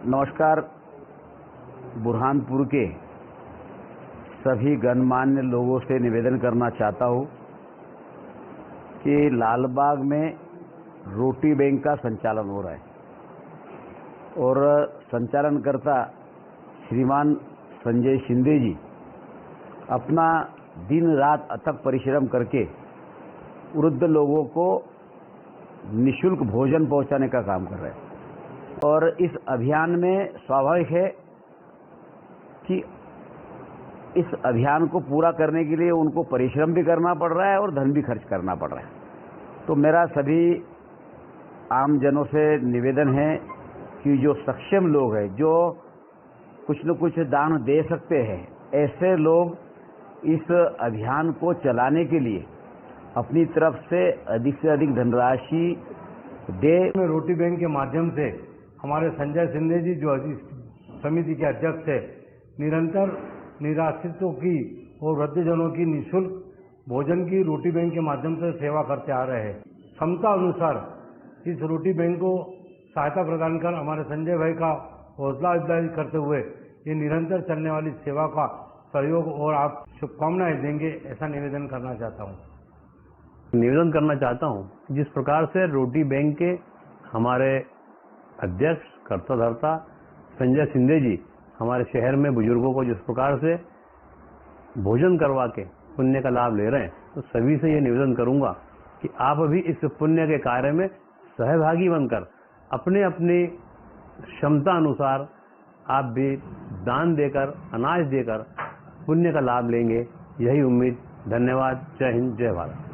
नमस्कार। बुरहानपुर के सभी गणमान्य लोगों से निवेदन करना चाहता हूं कि लालबाग में रोटी बैंक का संचालन हो रहा है और संचालनकर्ता श्रीमान संजय शिंदे जी अपना दिन रात अथक परिश्रम करके वृद्ध लोगों को निःशुल्क भोजन पहुंचाने का काम कर रहे हैं। और इस अभियान में स्वाभाविक है कि इस अभियान को पूरा करने के लिए उनको परिश्रम भी करना पड़ रहा है और धन भी खर्च करना पड़ रहा है। तो मेरा सभी आमजनों से निवेदन है कि जो सक्षम लोग हैं, जो कुछ न कुछ दान दे सकते हैं, ऐसे लोग इस अभियान को चलाने के लिए अपनी तरफ से अधिक धनराशि दे। रोटी बैंक के माध्यम से हमारे संजय शिंदे जी जो समिति के अध्यक्ष है, निरंतर निराश्रितों की और वृद्धजनों की निःशुल्क भोजन की रोटी बैंक के माध्यम से सेवा करते आ रहे हैं। क्षमता अनुसार इस रोटी बैंक को सहायता प्रदान कर हमारे संजय भाई का हौसला अफजाई करते हुए ये निरंतर चलने वाली सेवा का सहयोग और आप शुभकामनाएं देंगे, ऐसा निवेदन करना चाहता हूं। जिस प्रकार से रोटी बैंक के हमारे अध्यक्ष कर्ता धर्ता संजय शिंदे जी हमारे शहर में बुजुर्गों को जिस प्रकार से भोजन करवा के पुण्य का लाभ ले रहे हैं, तो सभी से ये निवेदन करूंगा कि आप भी इस पुण्य के कार्य में सहभागी बनकर अपने अपनी क्षमता अनुसार आप भी दान देकर, अनाज देकर पुण्य का लाभ लेंगे, यही उम्मीद। धन्यवाद। जय हिंद, जय भारत।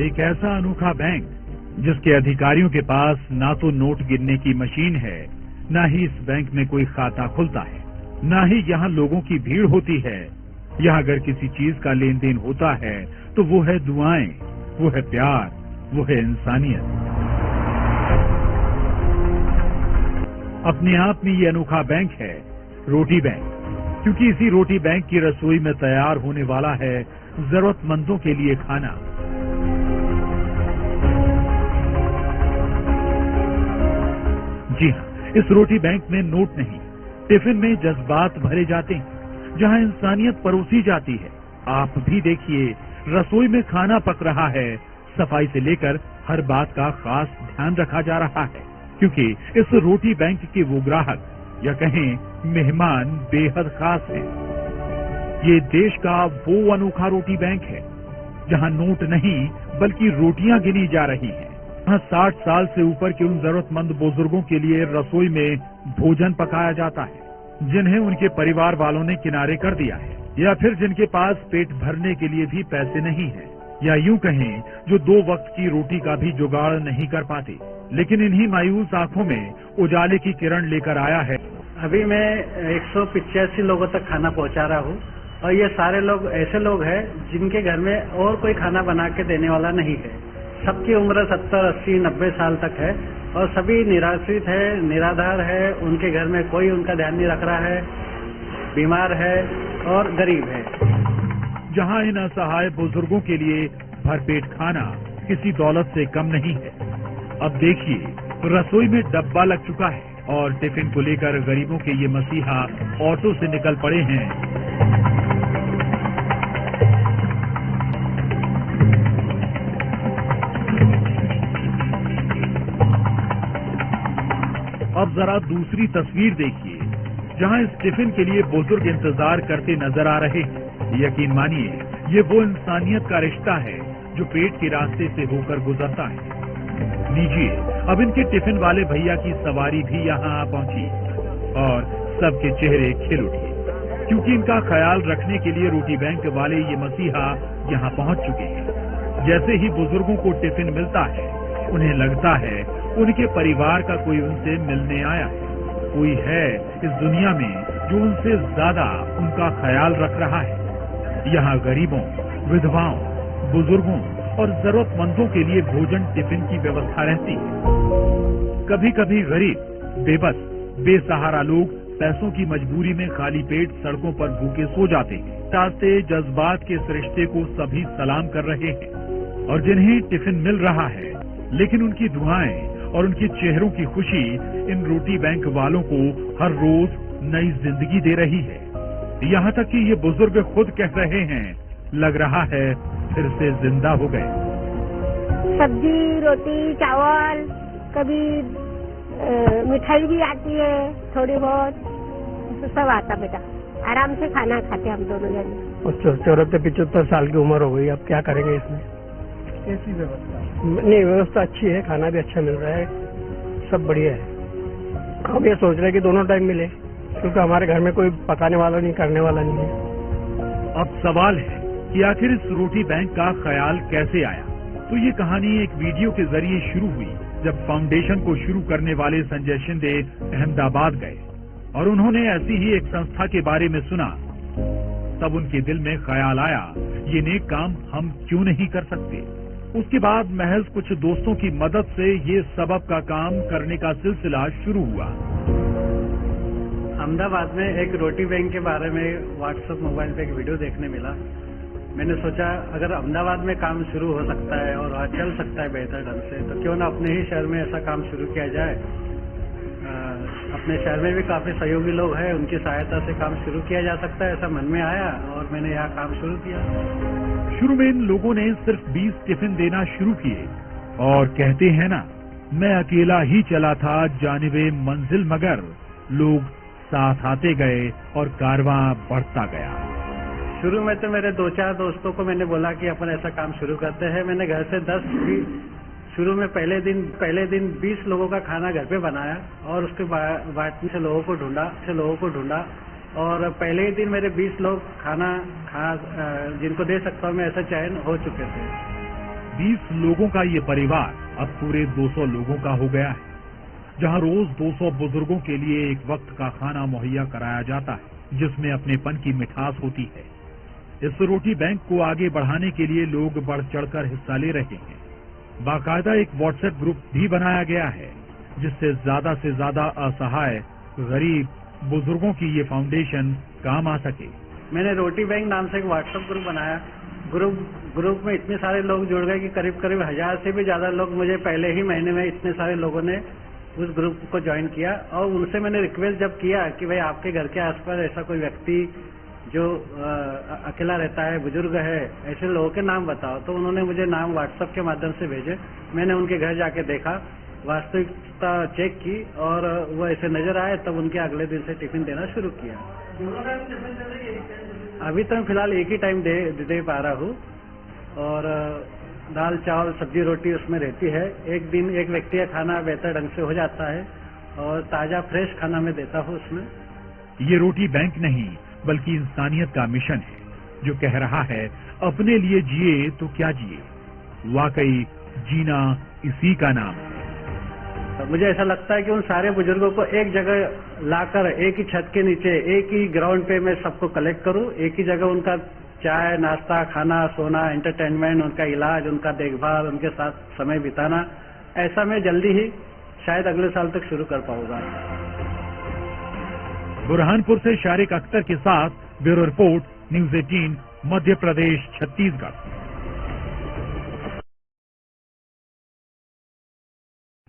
एक ऐसा अनोखा बैंक जिसके अधिकारियों के पास ना तो नोट गिनने की मशीन है, ना ही इस बैंक में कोई खाता खुलता है, ना ही यहाँ लोगों की भीड़ होती है। यहाँ अगर किसी चीज का लेन देन होता है तो वो है दुआएं, वो है प्यार, वो है इंसानियत। अपने आप में ये अनोखा बैंक है रोटी बैंक, क्योंकि इसी रोटी बैंक की रसोई में तैयार होने वाला है जरूरतमंदों के लिए खाना। जी हाँ, इस रोटी बैंक में नोट नहीं, टिफिन में जज्बात भरे जाते हैं, जहाँ इंसानियत परोसी जाती है। आप भी देखिए, रसोई में खाना पक रहा है, सफाई से लेकर हर बात का खास ध्यान रखा जा रहा है, क्योंकि इस रोटी बैंक के वो ग्राहक या कहें मेहमान बेहद खास हैं। ये देश का वो अनोखा रोटी बैंक है जहाँ नोट नहीं बल्कि रोटियां गिनी जा रही हैं। 60 साल से ऊपर के उन जरूरतमंद बुजुर्गों के लिए रसोई में भोजन पकाया जाता है, जिन्हें उनके परिवार वालों ने किनारे कर दिया है, या फिर जिनके पास पेट भरने के लिए भी पैसे नहीं है, या यूं कहें जो 2 वक्त की रोटी का भी जुगाड़ नहीं कर पाते। लेकिन इन्हीं मायूस आंखों में उजाले की किरण लेकर आया है। अभी मैं 185 लोगों तक खाना पहुंचा रहा हूं, और ये सारे लोग ऐसे लोग हैं जिनके घर में और कोई खाना बना के देने वाला नहीं है। सबकी उम्र 70, 80, 90 साल तक है और सभी निराश्रित है, निराधार है, उनके घर में कोई उनका ध्यान नहीं रख रहा है, बीमार है और गरीब है। जहां इन असहाय बुजुर्गों के लिए भरपेट खाना किसी दौलत से कम नहीं है। अब देखिए, रसोई में डब्बा लग चुका है और टिफिन को लेकर गरीबों के ये मसीहा ऑटो से निकल पड़े हैं। अब जरा दूसरी तस्वीर देखिए, जहां इस टिफिन के लिए बुजुर्ग इंतजार करते नजर आ रहे हैं। यकीन मानिए, ये वो इंसानियत का रिश्ता है जो पेट के रास्ते से होकर गुजरता है। लीजिए, अब इनके टिफिन वाले भैया की सवारी भी यहाँ आ पहुंची और सबके चेहरे खिल उठे, क्योंकि इनका ख्याल रखने के लिए रोटी बैंक वाले ये मसीहा यहाँ पहुंच चुके हैं। जैसे ही बुजुर्गों को टिफिन मिलता है, उन्हें लगता है उनके परिवार का कोई उनसे मिलने आया है, कोई है इस दुनिया में जो उनसे ज्यादा उनका ख्याल रख रहा है। यहाँ गरीबों, विधवाओं, बुजुर्गों और जरूरतमंदों के लिए भोजन टिफिन की व्यवस्था रहती है। कभी कभी गरीब, बेबस, बेसहारा लोग पैसों की मजबूरी में खाली पेट सड़कों पर भूखे सो जाते हैं। रास्ते जज्बात के इस रिश्ते को सभी सलाम कर रहे हैं और जिन्हें टिफिन मिल रहा है, लेकिन उनकी दुआएं और उनके चेहरों की खुशी इन रोटी बैंक वालों को हर रोज नई जिंदगी दे रही है। यहाँ तक कि ये बुजुर्ग खुद कह रहे हैं, लग रहा है फिर से जिंदा हो गए। सब्जी, रोटी, चावल, कभी मिठाई भी आती है, थोड़ी बहुत, तो सब आता बेटा। आराम से खाना खाते हम दोनों जने। 74-75 साल की उम्र हो गई, अब क्या करेंगे इसमें? कैसी व्यवस्था? नहीं, व्यवस्था अच्छी है, खाना भी अच्छा मिल रहा है, सब बढ़िया है। हम ये सोच रहे हैं कि दोनों टाइम मिले, क्योंकि हमारे घर में कोई पकाने वाला नहीं, करने वाला नहीं है। अब सवाल है कि आखिर इस रोटी बैंक का ख्याल कैसे आया। तो ये कहानी एक वीडियो के जरिए शुरू हुई जब फाउंडेशन को शुरू करने वाले संजय शिंदे अहमदाबाद गए और उन्होंने ऐसी ही एक संस्था के बारे में सुना। तब उनके दिल में ख्याल आया, ये नेक काम हम क्यों नहीं कर सकते। उसके बाद महज कुछ दोस्तों की मदद से ये सबब का काम करने का सिलसिला शुरू हुआ। अहमदाबाद में एक रोटी बैंक के बारे में व्हाट्सएप मोबाइल पे एक वीडियो देखने मिला। मैंने सोचा अगर अहमदाबाद में काम शुरू हो सकता है और चल सकता है बेहतर ढंग से, तो क्यों ना अपने ही शहर में ऐसा काम शुरू किया जाए। अपने शहर में भी काफी सहयोगी लोग हैं, उनकी सहायता से काम शुरू किया जा सकता है, ऐसा मन में आया और मैंने यहाँ काम शुरू किया। शुरू में इन लोगों ने सिर्फ 20 टिफिन देना शुरू किए और कहते हैं ना, मैं अकेला ही चला था जानिबे मंजिल, मगर लोग साथ आते गए और कारवां बढ़ता गया। शुरू में तो मेरे 2-4 दोस्तों को मैंने बोला कि अपन ऐसा काम शुरू करते हैं। मैंने घर से 10 भी शुरू में पहले दिन 20 लोगों का खाना घर पे बनाया और उसके बांटने से लोगों को ढूंढा और पहले ही दिन मेरे 20 लोग खाना जिनको दे सकता हूँ मैं, ऐसा चयन हो चुके थे। 20 लोगों का ये परिवार अब पूरे 200 लोगों का हो गया है, जहाँ रोज 200 बुजुर्गों के लिए एक वक्त का खाना मुहैया कराया जाता है, जिसमें अपनेपन की मिठास होती है। इस रोटी बैंक को आगे बढ़ाने के लिए लोग बढ़ चढ़कर हिस्सा ले रहे हैं। बाकायदा एक व्हाट्सएप ग्रुप भी बनाया गया है, जिससे ज्यादा से ज्यादा असहाय, गरीब बुजुर्गों की ये फाउंडेशन काम आ सके। मैंने रोटी बैंक नाम से एक व्हाट्सएप ग्रुप बनाया। ग्रुप में इतने सारे लोग जुड़ गए कि करीब 1000 से भी ज्यादा लोग, मुझे पहले ही महीने में इतने सारे लोगों ने उस ग्रुप को ज्वाइन किया। और उनसे मैंने रिक्वेस्ट जब किया कि भाई आपके घर के आसपास ऐसा कोई व्यक्ति जो अकेला रहता है, बुजुर्ग है, ऐसे लोगों के नाम बताओ, तो उन्होंने मुझे नाम व्हाट्सएप के माध्यम से भेजे। मैंने उनके घर जाके देखा, वास्तविकता चेक की और वो ऐसे नजर आए, तब उनके अगले दिन से टिफिन देना शुरू किया। अभी तो मैं फिलहाल एक ही टाइम दे पा रहा हूँ और दाल, चावल, सब्जी, रोटी उसमें रहती है। एक दिन एक व्यक्ति का खाना बेहतर ढंग से हो जाता है और ताजा फ्रेश खाना मैं देता हूँ उसमें। ये रोटी बैंक नहीं बल्कि इंसानियत का मिशन है, जो कह रहा है अपने लिए जिए तो क्या जिए। वाकई जीना इसी का नाम है। मुझे ऐसा लगता है कि उन सारे बुजुर्गों को एक जगह लाकर एक ही छत के नीचे, एक ही ग्राउंड पे मैं सबको कलेक्ट करूं, एक ही जगह उनका चाय, नाश्ता, खाना, सोना, एंटरटेनमेंट, उनका इलाज, उनका देखभाल, उनके साथ समय बिताना, ऐसा मैं जल्दी ही शायद अगले साल तक शुरू कर पाऊंगा। बुरहानपुर से शारिक अख्तर के साथ bureau report, news 18, Madhya Pradesh, Chhattisgarh.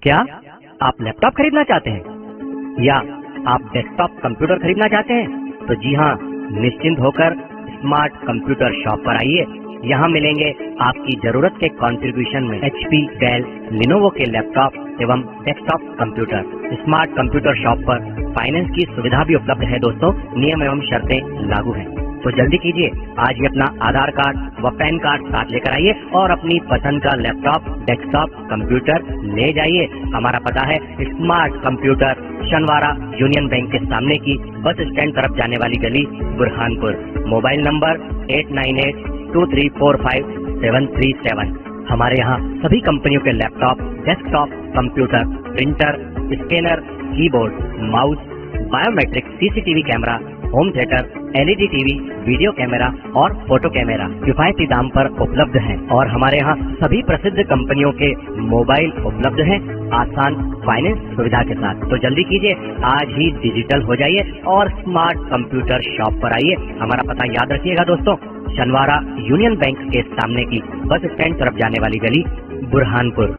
क्या आप लैपटॉप खरीदना चाहते हैं या आप डेस्कटॉप कंप्यूटर खरीदना चाहते हैं? तो जी हाँ, निश्चिंत होकर स्मार्ट कंप्यूटर शॉप पर आइए। यहाँ मिलेंगे आपकी जरूरत के कॉन्फ़िगरेशन में HP, डेल, लिनोवो के लैपटॉप एवं desktop computer. Smart computer shop पर फाइनेंस की सुविधा भी उपलब्ध है दोस्तों। नियम एवं शर्तें लागू हैं, तो जल्दी कीजिए, आज ही अपना आधार कार्ड व पैन कार्ड साथ लेकर आइए और अपनी पसंद का लैपटॉप, डेस्कटॉप, कंप्यूटर ले जाइए। हमारा पता है स्मार्ट कंप्यूटर, शनवारा यूनियन बैंक के सामने की बस स्टैंड तरफ जाने वाली गली, बुरहानपुर। Mobile number 8982345737। हमारे यहाँ सभी कंपनियों के laptop, desktop, computer, printer, scanner, keyboard, mouse, biometric, CCTV camera, home theatre, LED TV, video camera और फोटो कैमरा किफायती दाम पर उपलब्ध हैं। और हमारे यहाँ सभी प्रसिद्ध कंपनियों के मोबाइल उपलब्ध हैं, आसान फाइनेंस सुविधा के साथ। तो जल्दी कीजिए, आज ही डिजिटल हो जाइए और स्मार्ट कंप्यूटर शॉप पर आइए। हमारा पता याद रखिएगा दोस्तों, शनवारा यूनियन बैंक के सामने की बस स्टैंड तरफ जाने वाली गली, बुरहानपुर।